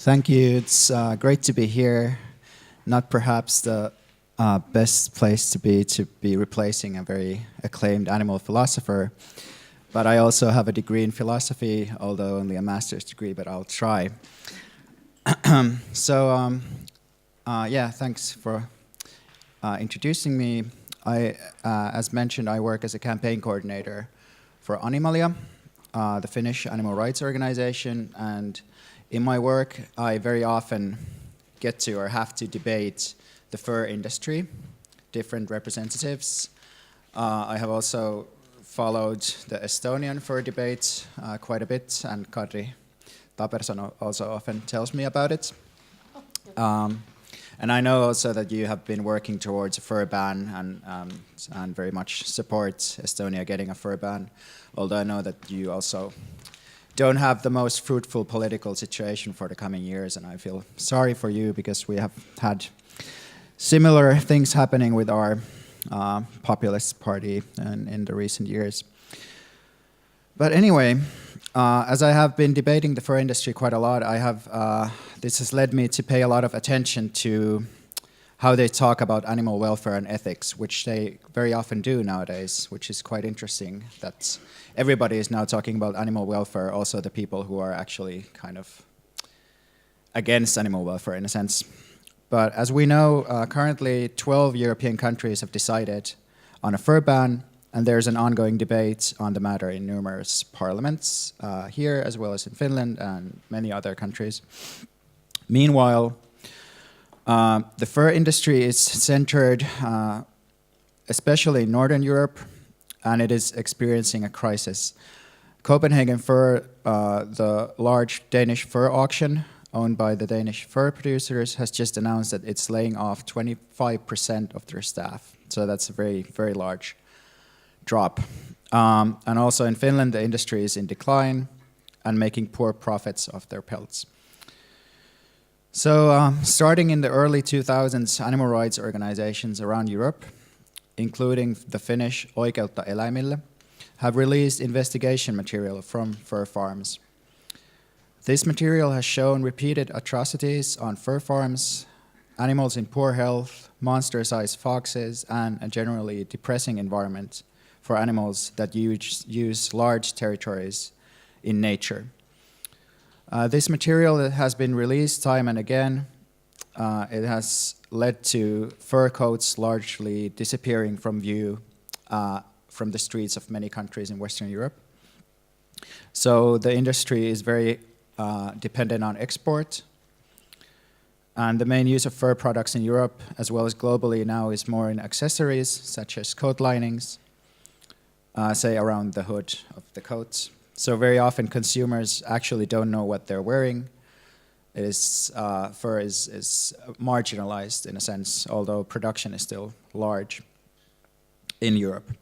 Thank you. It's great to be here. Not perhaps the best place to be replacing a very acclaimed animal philosopher, but I also have a degree in philosophy, although only a master's degree, but I'll try. Thanks for introducing me. As mentioned, I work as a campaign coordinator for Animalia, the Finnish animal rights organization, and in my work, I very often get to or have to debate the fur industry, different representatives. I have also followed the Estonian fur debate quite a bit, and Kadri Taperson also often tells me about it. And I know also that you have been working towards a fur ban and very much support Estonia getting a fur ban, although I know that you also don't have the most fruitful political situation for the coming years, and I feel sorry for you because we have had similar things happening with our populist party in the recent years. But anyway, as I have been debating the fur industry quite a lot, this has led me to pay a lot of attention to how they talk about animal welfare and ethics, which they very often do nowadays, which is quite interesting that everybody is now talking about animal welfare, also the people who are actually kind of against animal welfare in a sense. But as we know, currently 12 European countries have decided on a fur ban, and there's an ongoing debate on the matter in numerous parliaments here, as well as in Finland and many other countries. Meanwhile, the fur industry is centered especially in Northern Europe, and it is experiencing a crisis. Copenhagen Fur, the large Danish fur auction owned by the Danish fur producers, has just announced that it's laying off 25% of their staff. So that's a very, very large drop. And also in Finland, the industry is in decline and making poor profits off their pelts. So starting in the early 2000s, animal rights organizations around Europe, including the Finnish Oikeutta eläimille, have released investigation material from fur farms. This material has shown repeated atrocities on fur farms, animals in poor health, monster-sized foxes, and a generally depressing environment for animals that use large territories in nature. This material has been released time and again. It has led to fur coats largely disappearing from view from the streets of many countries in Western Europe. So the industry is very dependent on export. And the main use of fur products in Europe, as well as globally now, is more in accessories, such as coat linings, say around the hood of the coats. So very often consumers actually don't know what they're wearing. Fur is marginalized in a sense, although production is still large in Europe.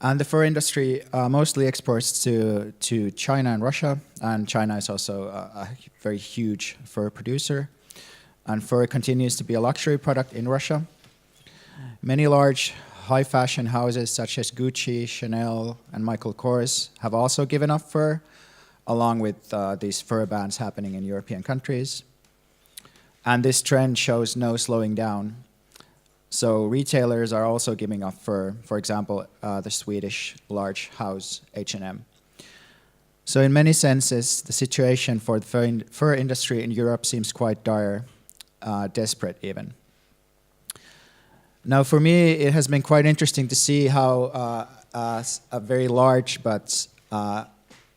And the fur industry mostly exports to China and Russia, and China is also a very huge fur producer. And fur continues to be a luxury product in Russia. Many large high fashion houses such as Gucci, Chanel, and Michael Kors have also given up fur, along with these fur bans happening in European countries. And this trend shows no slowing down. So retailers are also giving up fur, for example, the Swedish large house H&M. So in many senses, the situation for the fur industry in Europe seems quite dire, desperate even. Now for me, it has been quite interesting to see how a very large but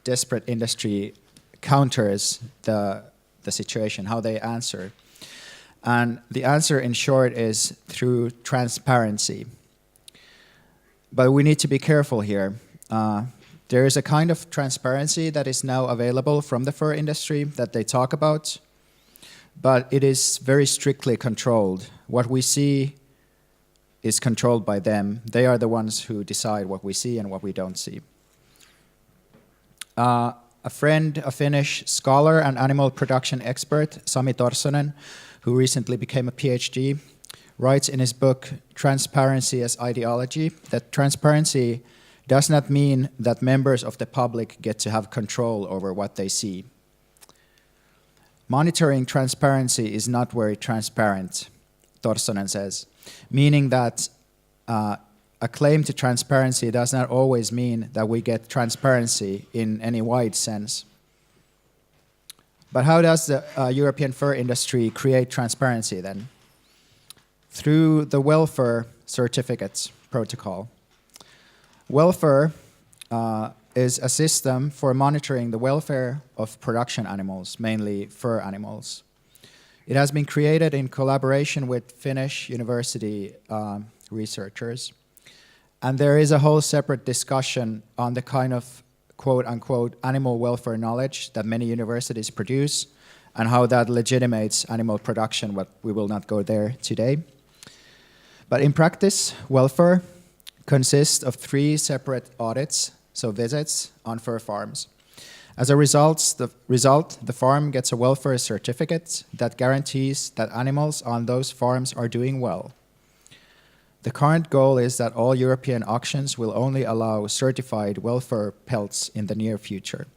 desperate industry counters the situation, how they answer. And the answer, in short, is through transparency. But we need to be careful here. There is a kind of transparency that is now available from the fur industry that they talk about, but it is very strictly controlled. What we see is controlled by them. They are the ones who decide what we see and what we don't see. A friend, a Finnish scholar and animal production expert, Sami Torsonen, who recently became a PhD, writes in his book, Transparency as Ideology, that transparency does not mean that members of the public get to have control over what they see. Monitoring transparency is not very transparent, Torsonen says, meaning that a claim to transparency does not always mean that we get transparency in any wide sense. But how does the European fur industry create transparency then? Through the welfare certificates protocol. Welfare is a system for monitoring the welfare of production animals, mainly fur animals. It has been created in collaboration with Finnish university researchers. And there is a whole separate discussion on the kind of quote-unquote animal welfare knowledge that many universities produce and how that legitimates animal production, but we will not go there today. But in practice, welfare consists of 3 separate audits, so visits, on fur farms. As a result, the farm gets a welfare certificate that guarantees that animals on those farms are doing well. The current goal is that all European auctions will only allow certified welfare pelts in the near future.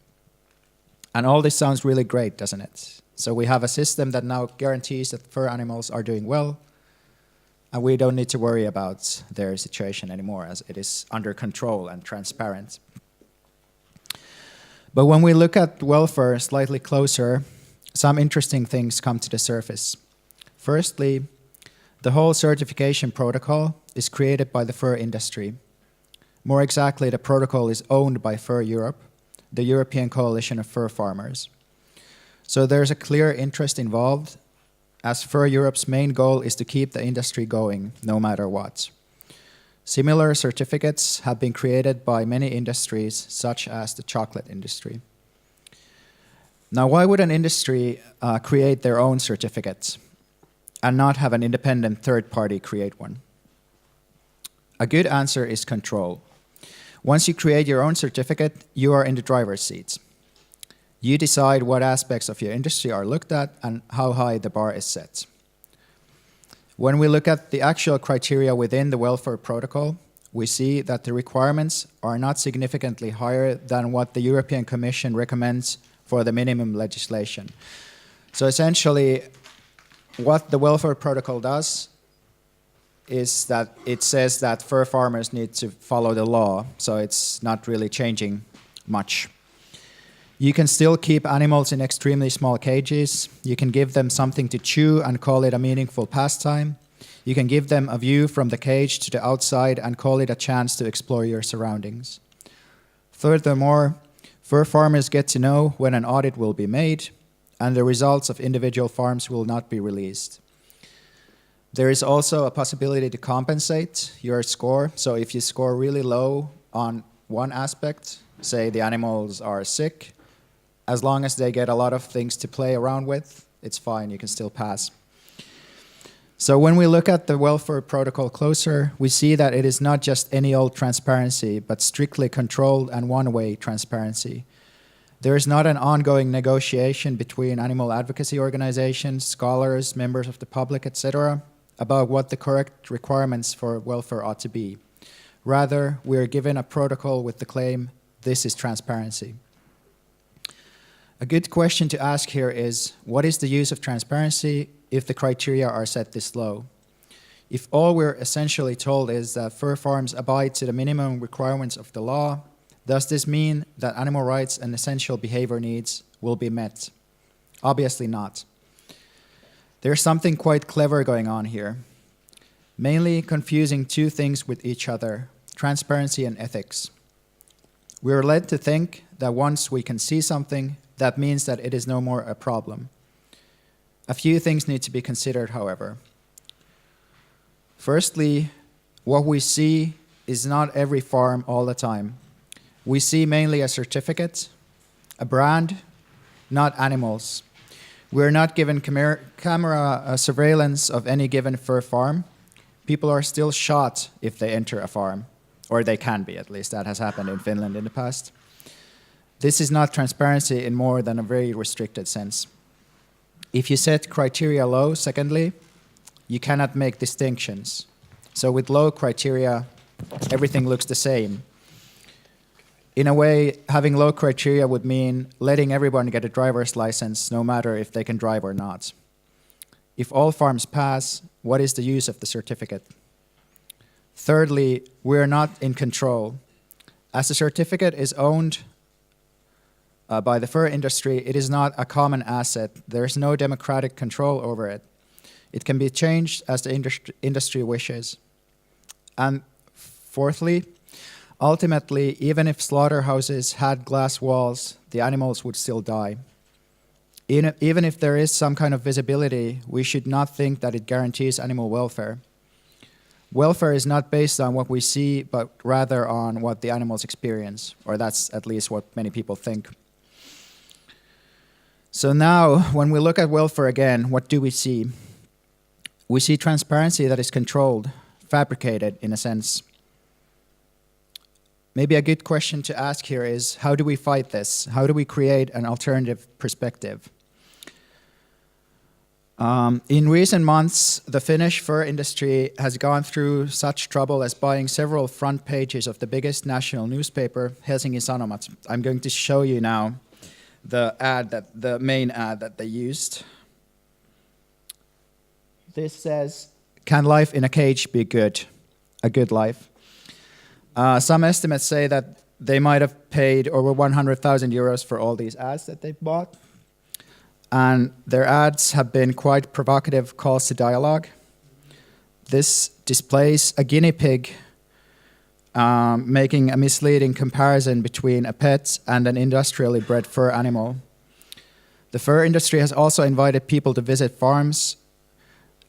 And all this sounds really great, doesn't it? So we have a system that now guarantees that fur animals are doing well, and we don't need to worry about their situation anymore, as it is under control and transparent. But when we look at welfare slightly closer, some interesting things come to the surface. Firstly, the whole certification protocol is created by the fur industry. More exactly, the protocol is owned by Fur Europe, the European coalition of fur farmers. So there's a clear interest involved, as Fur Europe's main goal is to keep the industry going, no matter what. Similar certificates have been created by many industries, such as the chocolate industry. Now, why would an industry create their own certificates and not have an independent third party create one? A good answer is control. Once you create your own certificate, you are in the driver's seat. You decide what aspects of your industry are looked at and how high the bar is set. When we look at the actual criteria within the welfare protocol, we see that the requirements are not significantly higher than what the European Commission recommends for the minimum legislation. So essentially, what the welfare protocol does is that it says that fur farmers need to follow the law, so it's not really changing much. You can still keep animals in extremely small cages. You can give them something to chew and call it a meaningful pastime. You can give them a view from the cage to the outside and call it a chance to explore your surroundings. Furthermore, fur farmers get to know when an audit will be made, and the results of individual farms will not be released. There is also a possibility to compensate your score. So if you score really low on one aspect, say the animals are sick, as long as they get a lot of things to play around with, it's fine, you can still pass. So when we look at the welfare protocol closer, we see that it is not just any old transparency, but strictly controlled and one-way transparency. There is not an ongoing negotiation between animal advocacy organizations, scholars, members of the public, etc., about what the correct requirements for welfare ought to be. Rather, we are given a protocol with the claim, this is transparency. A good question to ask here is, what is the use of transparency if the criteria are set this low? If all we're essentially told is that fur farms abide to the minimum requirements of the law, does this mean that animal rights and essential behavior needs will be met? Obviously not. There's something quite clever going on here, mainly confusing 2 things with each other, transparency and ethics. We are led to think that once we can see something, that means that it is no more a problem. A few things need to be considered, however. Firstly, what we see is not every farm all the time. We see mainly a certificate, a brand, not animals. We're not given camera surveillance of any given fur farm. People are still shot if they enter a farm, or they can be, at least. That has happened in Finland in the past. This is not transparency in more than a very restricted sense. If you set criteria low, secondly, you cannot make distinctions. So with low criteria, everything looks the same. In a way, having low criteria would mean letting everyone get a driver's license no matter if they can drive or not. If all farms pass, what is the use of the certificate? Thirdly, we're not in control. As the certificate is owned by the fur industry, it is not a common asset. There is no democratic control over it. It can be changed as the industry wishes. And fourthly, ultimately, even if slaughterhouses had glass walls, the animals would still die. Even if there is some kind of visibility, we should not think that it guarantees animal welfare. Welfare is not based on what we see, but rather on what the animals experience, or that's at least what many people think. So now, when we look at welfare again, what do we see? We see transparency that is controlled, fabricated in a sense. Maybe a good question to ask here is, how do we fight this? How do we create an alternative perspective? In recent months, the Finnish fur industry has gone through such trouble as buying several front pages of the biggest national newspaper, Helsingin Sanomat. I'm going to show you now the main ad that they used. This says, "Can life in a cage be good? A good life?" Some estimates say that they might have paid over 100,000 euros for all these ads that they've bought. And their ads have been quite provocative calls to dialogue. This displays a guinea pig making a misleading comparison between a pet and an industrially bred fur animal. The fur industry has also invited people to visit farms.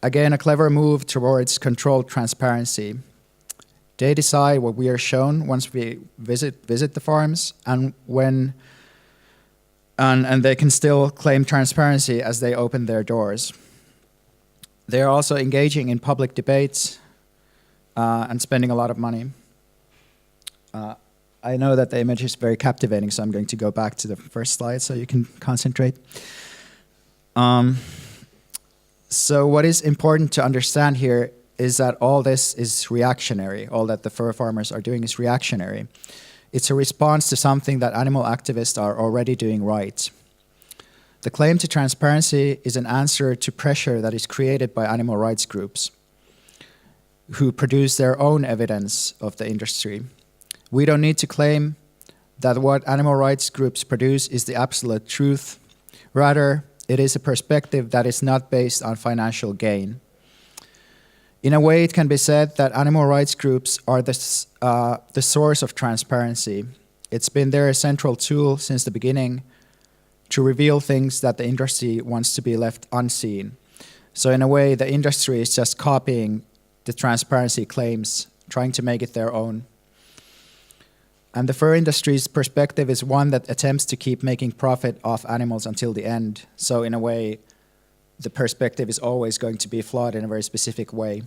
Again, a clever move towards controlled transparency. They decide what we are shown once we visit the farms, and they can still claim transparency as they open their doors. They are also engaging in public debates and spending a lot of money. I know that the image is very captivating, so I'm going to go back to the first slide so you can concentrate. So what is important to understand here is that all this is reactionary. All that the fur farmers are doing is reactionary. It's a response to something that animal activists are already doing right. The claim to transparency is an answer to pressure that is created by animal rights groups who produce their own evidence of the industry. We don't need to claim that what animal rights groups produce is the absolute truth. Rather, it is a perspective that is not based on financial gain. In a way, it can be said that animal rights groups are the source of transparency. It's been their central tool since the beginning to reveal things that the industry wants to be left unseen. So in a way, the industry is just copying the transparency claims, trying to make it their own. And the fur industry's perspective is one that attempts to keep making profit off animals until the end. So in a way, the perspective is always going to be flawed in a very specific way.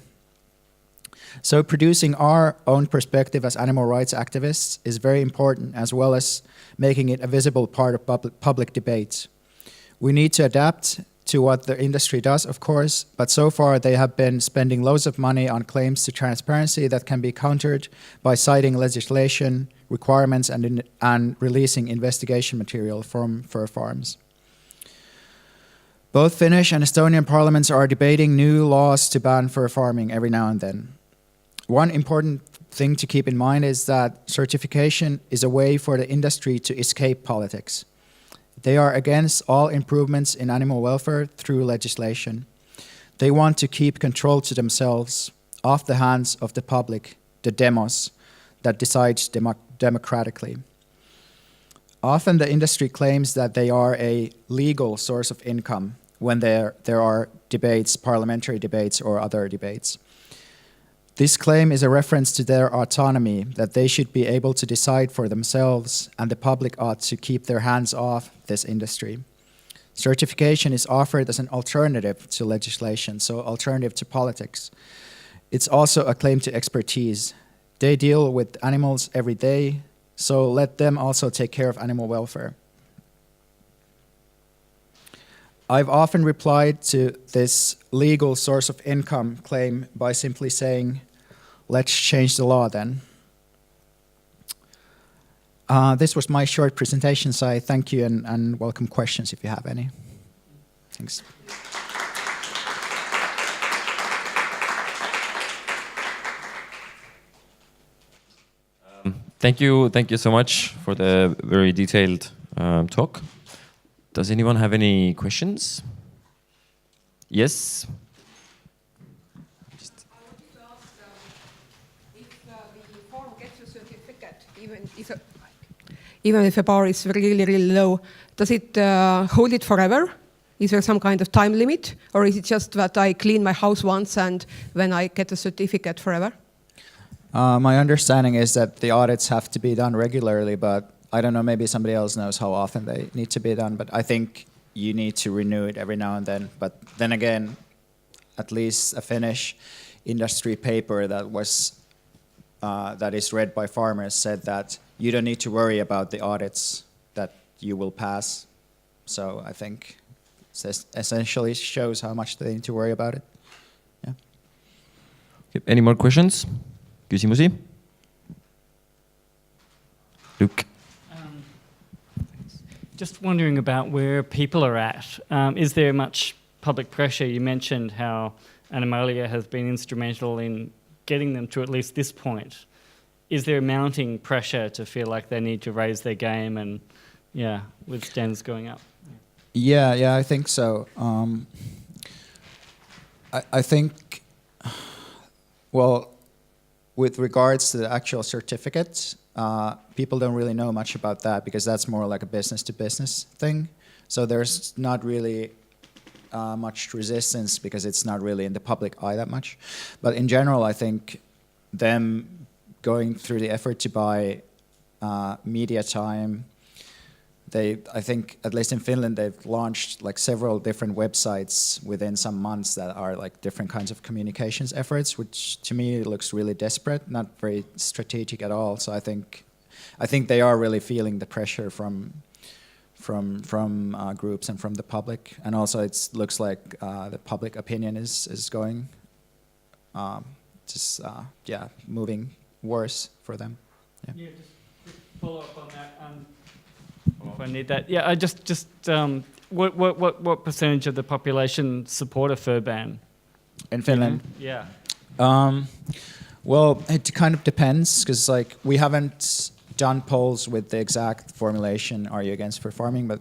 So producing our own perspective as animal rights activists is very important, as well as making it a visible part of public debates. We need to adapt to what the industry does, of course, but so far they have been spending loads of money on claims to transparency that can be countered by citing legislation, requirements, and releasing investigation material from fur farms. Both Finnish and Estonian parliaments are debating new laws to ban fur farming every now and then. One important thing to keep in mind is that certification is a way for the industry to escape politics. They are against all improvements in animal welfare through legislation. They want to keep control to themselves, off the hands of the public, the demos, that decides democratically. Often the industry claims that they are a legal source of income when there are debates, parliamentary debates or other debates. This claim is a reference to their autonomy, that they should be able to decide for themselves and the public ought to keep their hands off this industry. Certification is offered as an alternative to legislation, so alternative to politics. It's also a claim to expertise. They deal with animals every day, so let them also take care of animal welfare. I've often replied to this legal source of income claim by simply saying, let's change the law then. This was my short presentation, so I thank you and welcome questions if you have any. Thanks. Thank you so much for the very detailed talk. Does anyone have any questions? Yes? Even if a bar is really, really low, does it hold it forever? Is there some kind of time limit? Or is it just that I clean my house once and then I get a certificate forever? My understanding is that the audits have to be done regularly, but I don't know, maybe somebody else knows how often they need to be done, but I think you need to renew it every now and then. But then again, at least a Finnish industry paper that is read by farmers said that you don't need to worry about the audits that you will pass. So I think it essentially shows how much they need to worry about it. Yeah. Okay. Any more questions? Küsimusi? Luke. Just wondering about where people are at. Is there much public pressure? You mentioned how Animalia has been instrumental in getting them to at least this point. Is there mounting pressure to feel like they need to raise their game and, with standards going up? Yeah, I think so. I think, well, with regards to the actual certificates, people don't really know much about that because that's more like a business-to-business thing. So there's not really much resistance because it's not really in the public eye that much. But in general, I think them going through the effort to buy media time, I think, at least in Finland, they've launched like several different websites within some months that are like different kinds of communications efforts, which to me looks really desperate, not very strategic at all. So I think they are really feeling the pressure from groups and from the public, and also it looks like the public opinion is going moving worse for them. Yeah, just follow up on that. If I need that. Yeah, I just what percentage of the population support a fur ban? In Finland? Yeah. Well, it kind of depends, because like we haven't done polls with the exact formulation, are you against fur farming, but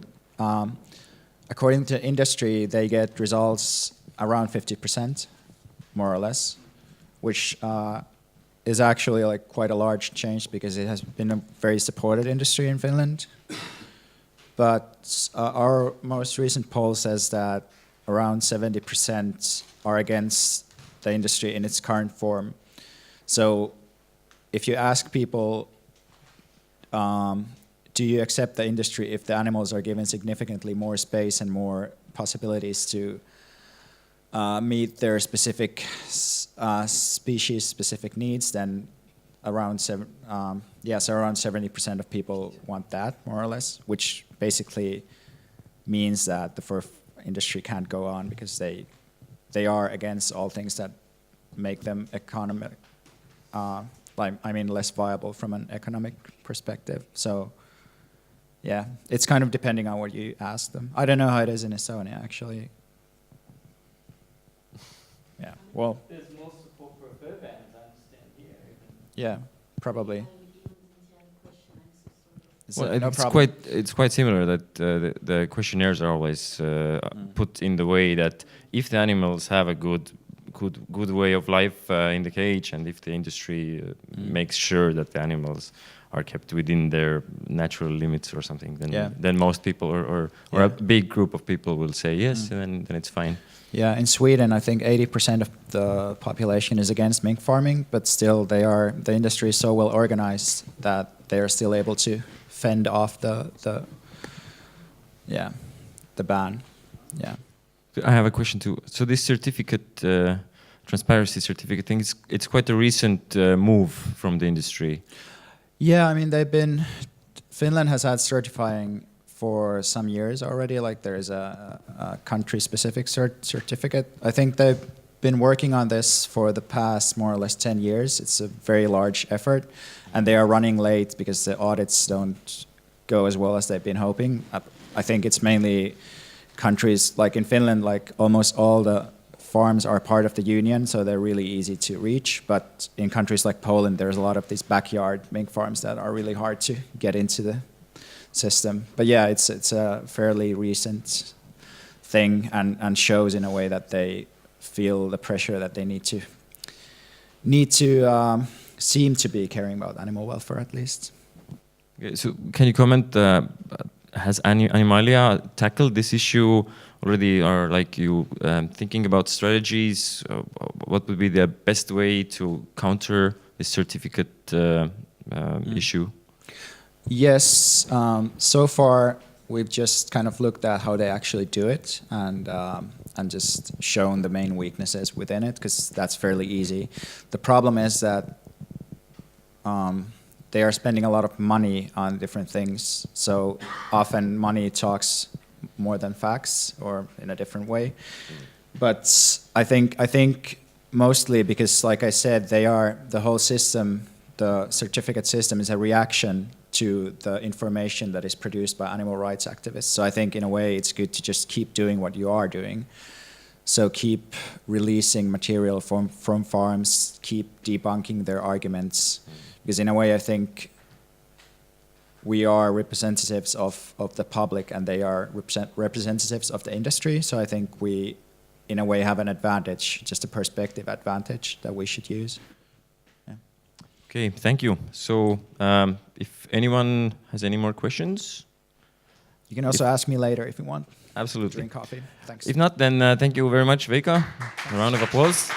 according to industry, they get results around 50%, more or less, which is actually like quite a large change because it has been a very supported industry in Finland. But our most recent poll says that around 70% are against the industry in its current form. So if you ask people, do you accept the industry if the animals are given significantly more space and more possibilities to meet their specific species-specific needs, then around 70% of people want that, more or less, which basically means that the fur industry can't go on because they are against all things that make them less viable from an economic perspective. So yeah, it's kind of depending on what you ask them. I don't know how it is in Estonia, actually. Yeah, well. There's more support for a fur ban, as I understand here. Yeah, probably. Well, it's quite similar that the questionnaires are always put in the way that if the animals have a good way of life in the cage, and if the industry makes sure that the animals are kept within their natural limits or something, then most people or a big group of people will say yes, and then it's fine. Yeah, in Sweden, I think 80% of the population is against mink farming, but still the industry is so well organized that they are still able to fend off the ban. Yeah. I have a question too. So this certificate, transparency certificate thing, it's quite a recent move from the industry. Yeah, I mean Finland has had certifying for some years already. Like there is a country-specific certificate. I think been working on this for the past more or less 10 years. It's a very large effort, and they are running late because the audits don't go as well as they've been hoping. I think it's mainly countries like in Finland, like almost all the farms are part of the union, so they're really easy to reach. But in countries like Poland, there's a lot of these backyard mink farms that are really hard to get into the system. But yeah, it's a fairly recent thing, and shows in a way that they feel the pressure that they need to seem to be caring about animal welfare at least. Okay, so can you comment? Has Animalia tackled this issue already, or like you thinking about strategies? What would be the best way to counter this certificate issue? Yes, so far we've just kind of looked at how they actually do it, and just shown the main weaknesses within it, because that's fairly easy. The problem is that they are spending a lot of money on different things, so often money talks more than facts, or in a different way. But I think mostly because, like I said, the whole system, the certificate system, is a reaction to the information that is produced by animal rights activists. So I think in a way it's good to just keep doing what you are doing. So keep releasing material from farms, keep debunking their arguments. Because in a way I think we are representatives of the public, and they are representatives of the industry. So I think we, in a way, have an advantage, just a perspective advantage that we should use. Yeah. Okay, thank you. So if anyone has any more questions? You can also ask me later if you want. Absolutely. Drink coffee. Thanks. If not, then thank you very much, Veikka. A round of applause.